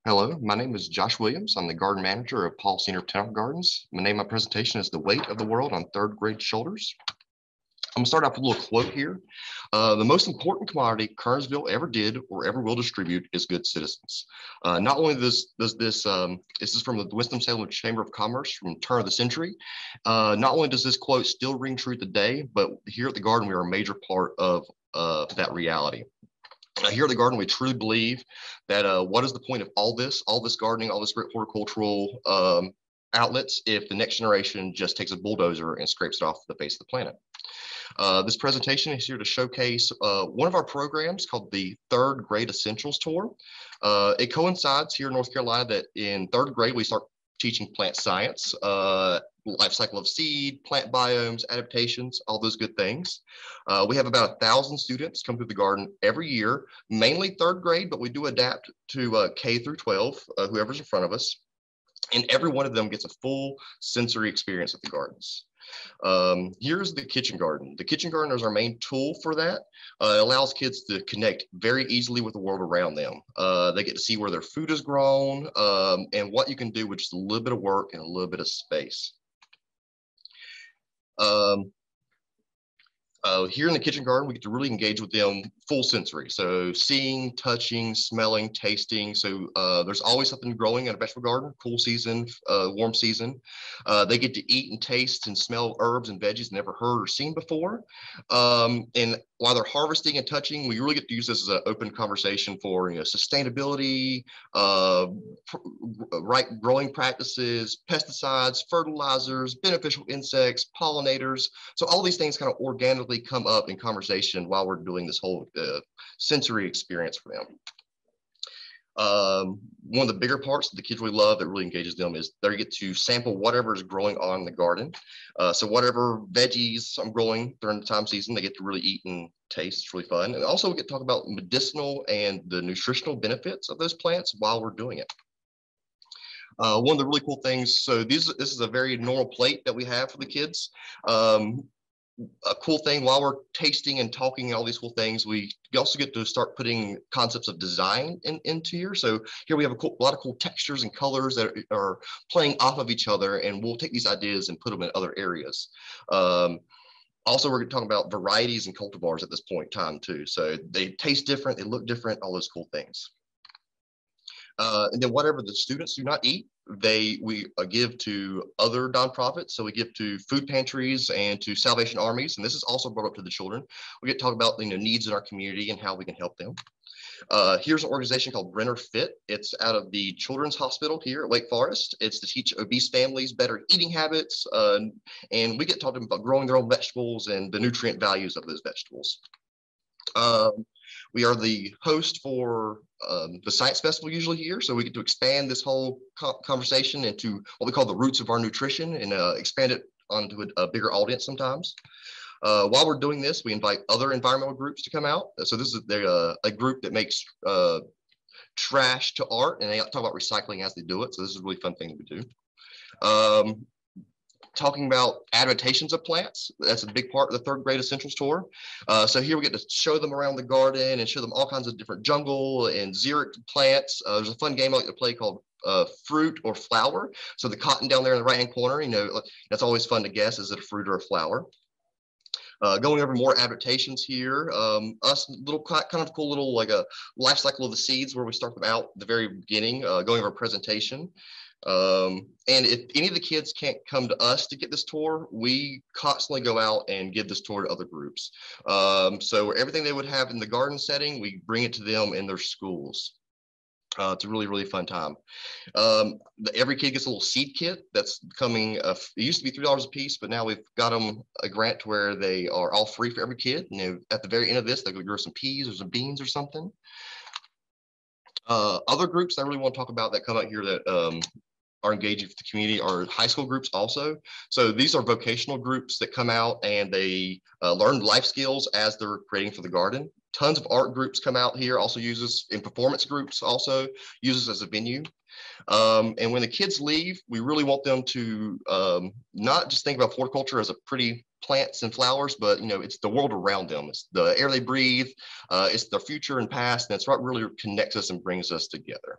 Hello, my name is Josh Williams. I'm the garden manager of Paul Senior Botanical Gardens. My name of my presentation is The Weight of the World on Third Grade Shoulders. I'm going to start off with a little quote here. The most important commodity Kernersville ever did or ever will distribute is good citizens. Not only does this, this is from the Winston-Salem Chamber of Commerce from the turn of the century. Not only does this quote still ring true today, but here at the garden, we are a major part of that reality. Here at the garden, we truly believe that what is the point of all this gardening, all this great horticultural outlets if the next generation just takes a bulldozer and scrapes it off the face of the planet. This presentation is here to showcase one of our programs called the Third Grade Essentials Tour. It coincides here in North Carolina that in third grade, we start teaching plant science, life cycle of seed, plant biomes, adaptations, all those good things. We have about 1,000 students come through the garden every year, mainly third grade, but we do adapt to K through 12, whoever's in front of us. And every one of them gets a full sensory experience at the gardens. Here's the kitchen garden. The kitchen garden is our main tool for that. It allows kids to connect very easily with the world around them. They get to see where their food is grown and what you can do with just a little bit of work and a little bit of space. Here in the kitchen garden, we get to really engage with them full sensory. So seeing, touching, smelling, tasting. So there's always something growing in a vegetable garden, cool season, warm season. They get to eat and taste and smell herbs and veggies never heard or seen before. And while they're harvesting and touching, we really get to use this as an open conversation for sustainability, right growing practices, pesticides, fertilizers, beneficial insects, pollinators. So all these things kind of organically come up in conversation while we're doing this whole sensory experience for them. One of the bigger parts that the kids really love that really engages them is they get to sample whatever is growing on the garden. So whatever veggies I'm growing during the time season, they get to really eat and taste. It's really fun. And also we get to talk about medicinal and the nutritional benefits of those plants while we're doing it. One of the really cool things, so this is a very normal plate that we have for the kids. A cool thing while we're tasting and talking all these cool things, we also get to start putting concepts of design into here. So here we have a lot of cool textures and colors that are playing off of each other, and we'll take these ideas and put them in other areas. Also, we're talking about varieties and cultivars at this point in time too. So they taste different, they look different, all those cool things. And then whatever the students do not eat, we give to other nonprofits. So we give to food pantries and to Salvation Armies. And this is also brought up to the children. We get to talk about needs in our community and how we can help them. Here's an organization called renterfit. It's out of the Children's Hospital here at Wake Forest. It's to teach obese families better eating habits. And we get to talk to them about growing their own vegetables and the nutrient values of those vegetables. We are the host for the Science Festival usually here, so we get to expand this whole conversation into what we call the roots of our nutrition and expand it onto a bigger audience sometimes. While we're doing this, we invite other environmental groups to come out. So this is a group that makes trash to art, and they talk about recycling as they do it. So this is a really fun thing that we do. Talking about adaptations of plants. That's a big part of the Third Grade Essentials Tour. So here we get to show them around the garden and show them all kinds of different jungle and xeric plants. There's a fun game I like to play called fruit or flower. So the cotton down there in the right-hand corner, that's always fun to guess, is it a fruit or a flower? Going over more adaptations here, little kind of cool little like a life cycle of the seeds where we start them out at the very beginning, going over a presentation. And if any of the kids can't come to us to get this tour, we constantly go out and give this tour to other groups. So everything they would have in the garden setting, we bring it to them in their schools. It's a really, really fun time. Every kid gets a little seed kit that's coming. It used to be $3 a piece, but now we've got them a grant to where they are all free for every kid. At the very end of this, they go grow some peas or some beans or something. Other groups I really want to talk about that come out here that are engaging with the community are high school groups also. So these are vocational groups that come out and they learn life skills as they're creating for the garden. Tons of art groups come out here, also uses in performance groups, also uses as a venue. And when the kids leave, we really want them to not just think about horticulture as a pretty plants and flowers, but it's the world around them. It's the air they breathe. It's their future and past, and it's what really connects us and brings us together.